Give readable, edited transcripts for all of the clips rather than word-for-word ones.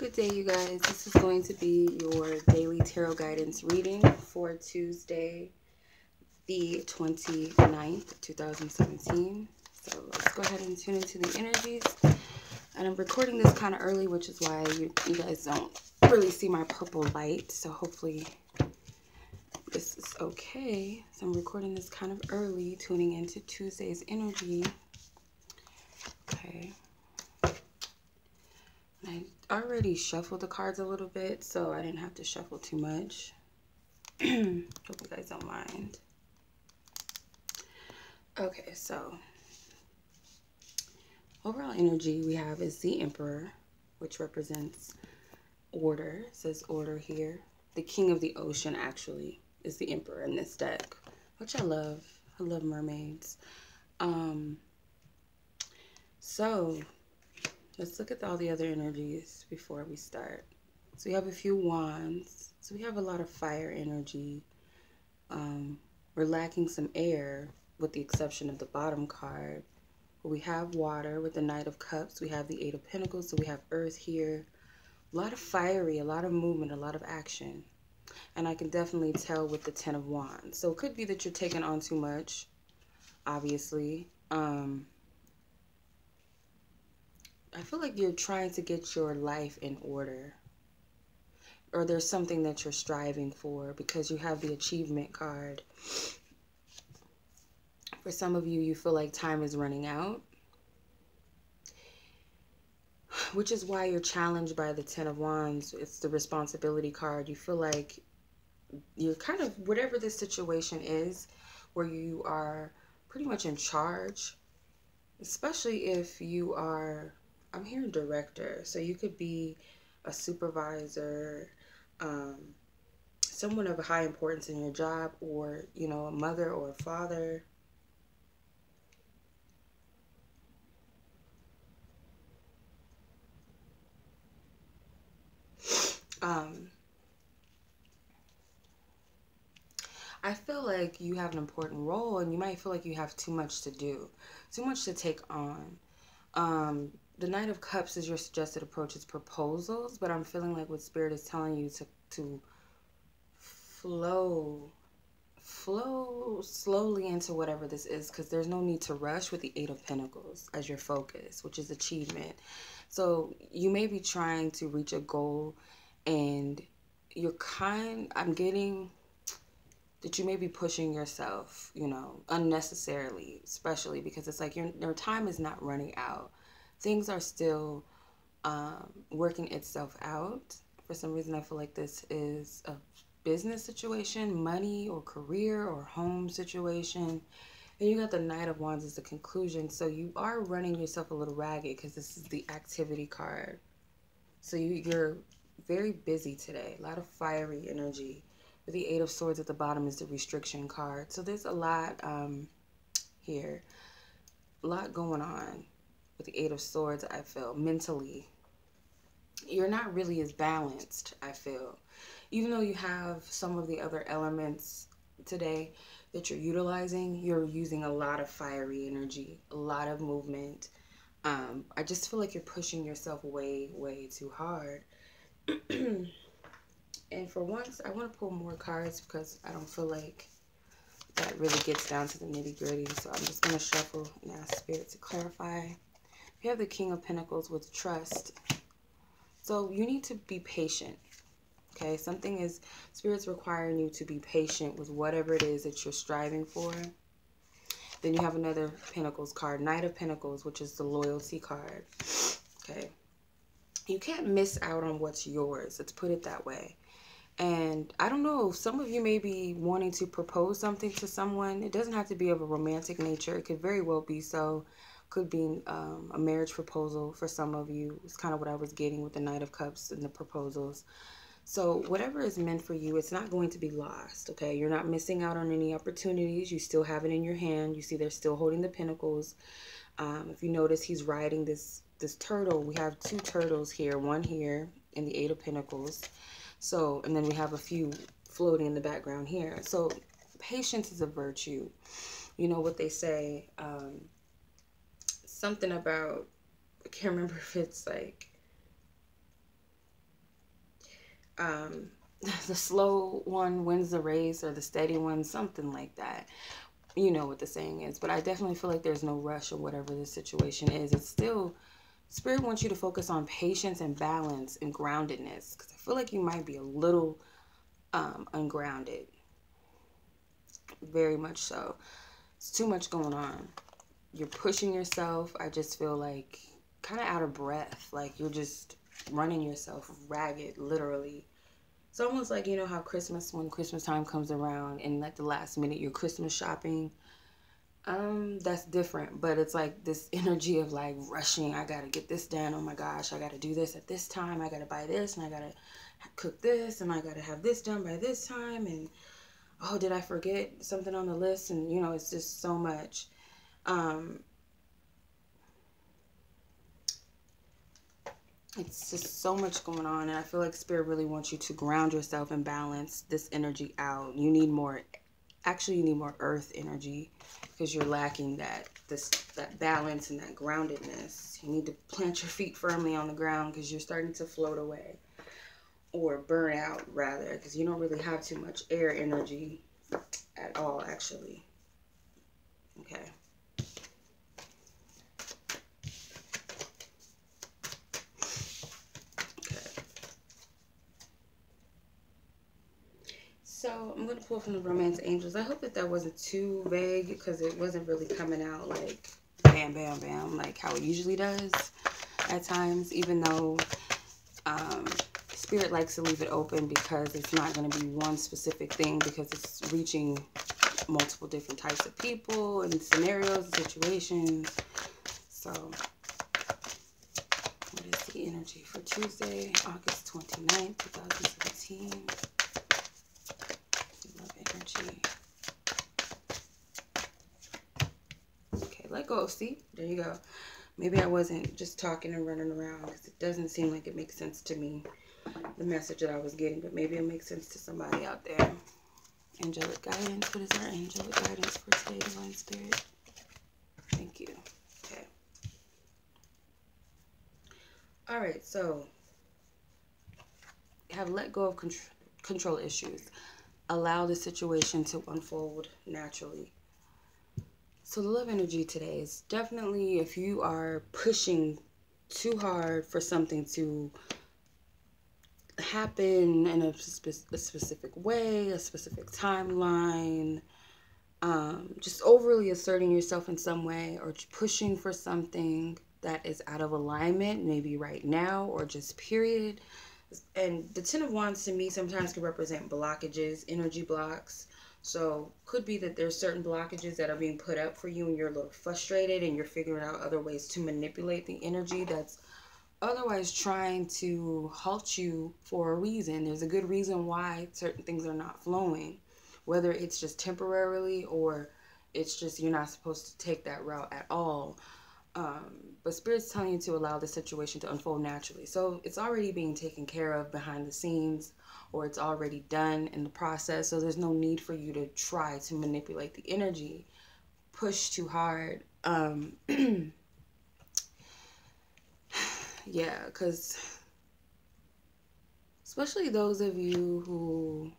Good day, you guys. This is going to be your daily tarot guidance reading for Tuesday, the 29th, 2017. So let's go ahead and tune into the energies. And I'm recording this kind of early, which is why you guys don't really see my purple light. So hopefully this is okay. So I'm recording this kind of early, tuning into Tuesday's energy. Okay. I already shuffled the cards a little bit, so I didn't have to shuffle too much. Hope you guys don't mind. Okay, so overall energy we have is the Emperor, which represents order. It says order here. The King of the Ocean actually is the Emperor in this deck, which I love. I love mermaids. So let's look at all the other energies before we start. So we have a few wands. So we have a lot of fire energy. We're lacking some air with the exception of the bottom card. But we have water with the Knight of Cups. We have the Eight of Pentacles. So we have earth here. A lot of fiery, a lot of movement, a lot of action. And I can definitely tell with the Ten of Wands. So it could be that you're taking on too much, obviously. I feel like you're trying to get your life in order. Or there's something that you're striving for because you have the achievement card. For some of you, you feel like time is running out. Which is why you're challenged by the Ten of Wands. It's the responsibility card. You feel like you're kind of, whatever this situation is, where you are pretty much in charge. Especially if you are, I'm hearing director. So you could be a supervisor, someone of a high importance in your job, or, you know, a mother or a father. I feel like you have an important role and you might feel like you have too much to do, too much to take on. The Knight of Cups is your suggested approach. It's proposals, but I'm feeling like what Spirit is telling you to flow slowly into whatever this is, because there's no need to rush with the Eight of Pentacles as your focus, which is achievement. So you may be trying to reach a goal and I'm getting that you may be pushing yourself, you know, unnecessarily, especially because it's like your time is not running out. Things are still working itself out. For some reason, I feel like this is a business situation, money or career or home situation. And you got the Knight of Wands as the conclusion. So you are running yourself a little ragged because this is the activity card. So you're very busy today. A lot of fiery energy. With the Eight of Swords at the bottom is the restriction card. So there's a lot here. A lot going on with the Eight of Swords, I feel, mentally. You're not really as balanced, I feel. Even though you have some of the other elements today that you're utilizing, you're using a lot of fiery energy, a lot of movement. I just feel like you're pushing yourself way, way too hard. And for once, I want to pull more cards because I don't feel like that really gets down to the nitty-gritty. So I'm just going to shuffle and ask Spirit to clarify. We have the King of Pentacles with trust. So you need to be patient. Okay, Spirit's requiring you to be patient with whatever it is that you're striving for. Then you have another Pentacles card, Knight of Pentacles, which is the loyalty card. Okay. You can't miss out on what's yours. Let's put it that way. And I don't know, some of you may be wanting to propose something to someone. It doesn't have to be of a romantic nature. It could very well be so. Could be a marriage proposal for some of you. It's kind of what I was getting with the Knight of Cups and the proposals. So whatever is meant for you, it's not going to be lost, okay? You're not missing out on any opportunities. You still have it in your hand. You see they're still holding the pentacles. If you notice, he's riding this turtle. We have two turtles here, one here in the Eight of Pentacles. So, and then we have a few floating in the background here. So patience is a virtue. You know what they say, something about, I can't remember if it's like the slow one wins the race, or the steady one, something like that. You know what the saying is. But I definitely feel like there's no rush or whatever the situation is. It's still, Spirit wants you to focus on patience and balance and groundedness, because I feel like you might be a little ungrounded. Very much so. It's too much going on. You're pushing yourself. I just feel like kind of out of breath. Like you're just running yourself ragged, literally. It's almost like, you know how Christmas, when Christmas time comes around and at the last minute you're Christmas shopping. That's different, but it's like this energy of like rushing. I gotta get this done. Oh my gosh, I gotta do this at this time. I gotta buy this, and I gotta cook this, and I gotta have this done by this time. And oh, did I forget something on the list? And you know, it's just so much. It's just so much going on, and I feel like Spirit really wants you to ground yourself and balance this energy out. You need more, actually you need more earth energy, because you're lacking that balance and that groundedness. You need to plant your feet firmly on the ground, because you're starting to float away, or burn out rather, because you don't really have too much air energy at all, actually. Okay. So I'm going to pull from the Romance Angels. I hope that that wasn't too vague, because it wasn't really coming out like bam, bam, bam, like how it usually does at times, even though Spirit likes to leave it open, because it's not going to be one specific thing, because it's reaching multiple different types of people and scenarios and situations. So what is the energy for Tuesday, August 29th, 2017? Energy. Okay, let go. See, there you go. Maybe I wasn't just talking and running around, because it doesn't seem like it makes sense to me, the message that I was getting, but maybe it makes sense to somebody out there. Angelic guidance. What is our angelic guidance for today, Divine Spirit? Thank you. Okay. All right, so have let go of control issues. Allow the situation to unfold naturally. So the love energy today is definitely, if you are pushing too hard for something to happen in a specific way, a specific timeline, just overly asserting yourself in some way, or pushing for something that is out of alignment, maybe right now or just period. And the Ten of Wands to me sometimes can represent blockages, energy blocks. So could be that there's certain blockages that are being put up for you, and you're a little frustrated, and you're figuring out other ways to manipulate the energy that's otherwise trying to halt you for a reason. There's a good reason why certain things are not flowing, whether it's just temporarily or it's just you're not supposed to take that route at all. But Spirit's telling you to allow the situation to unfold naturally. So it's already being taken care of behind the scenes, or it's already done in the process. So there's no need for you to try to manipulate the energy, push too hard. Yeah, because especially those of you who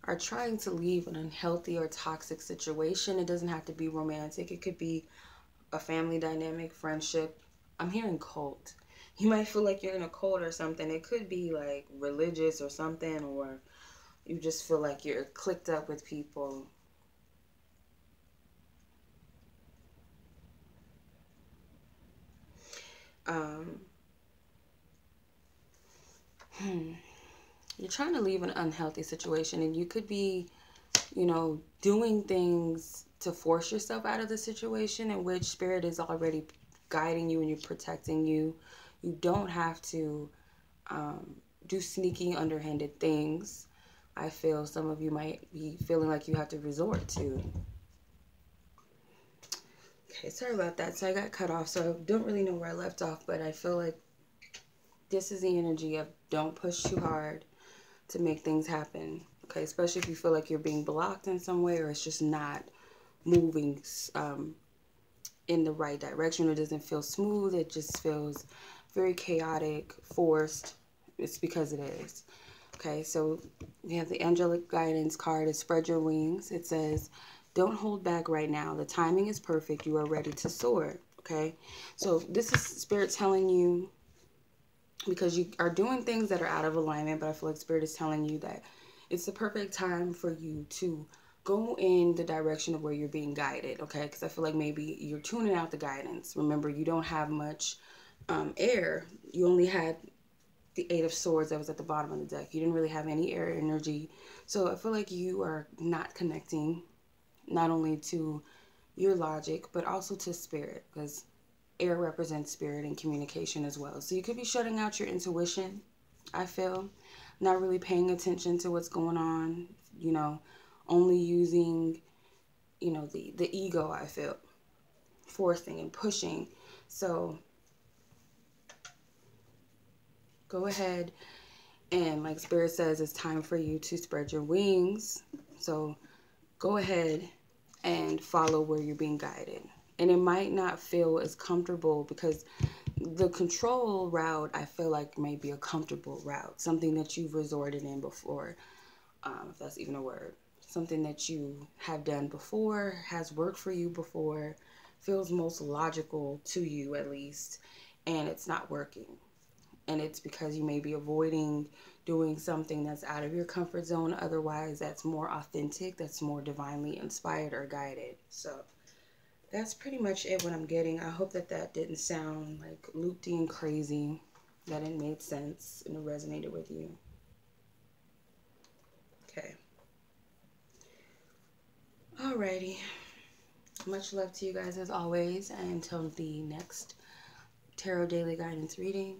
are trying to leave an unhealthy or toxic situation, it doesn't have to be romantic. It could be a family dynamic, friendship. I'm hearing cult. You might feel like you're in a cult or something. It could be like religious or something, or you just feel like you're clicked up with people. You're trying to leave an unhealthy situation, and you could be, you know, doing things to force yourself out of the situation, in which Spirit is already guiding you and you're protecting you. You don't have to do sneaky, underhanded things. I feel some of you might be feeling like you have to resort to. Okay, sorry about that. So I got cut off, so I don't really know where I left off, but I feel like this is the energy of don't push too hard to make things happen. Okay, especially if you feel like you're being blocked in some way, or it's just not moving in the right direction, or doesn't feel smooth. It just feels very chaotic, forced. It's because it is. Okay, so we have the angelic guidance card is spread your wings. It says, don't hold back right now. The timing is perfect. You are ready to soar. Okay, so this is Spirit telling you, because you are doing things that are out of alignment, but I feel like Spirit is telling you that it's the perfect time for you to go in the direction of where you're being guided. Okay, because I feel like maybe you're tuning out the guidance. Remember, you don't have much air. You only had the Eight of Swords that was at the bottom of the deck. You didn't really have any air energy. So I feel like you are not connecting not only to your logic, but also to spirit, because air represents spirit and communication as well. So you could be shutting out your intuition, I feel, not really paying attention to what's going on, you know, only using, you know, the ego, I feel, forcing and pushing. So go ahead. And like Spirit says, it's time for you to spread your wings. So go ahead and follow where you're being guided. And it might not feel as comfortable, because the control route, I feel like, may be a comfortable route. Something that you've resorted in before, if that's even a word. Something that you have done before, has worked for you before, feels most logical to you at least, and it's not working. And it's because you may be avoiding doing something that's out of your comfort zone. Otherwise, that's more authentic, that's more divinely inspired or guided. So that's pretty much it, what I'm getting. I hope that that didn't sound like loopy and crazy, that it made sense and it resonated with you. Okay. Alrighty. Much love to you guys as always. And until the next Tarot Daily Guidance reading,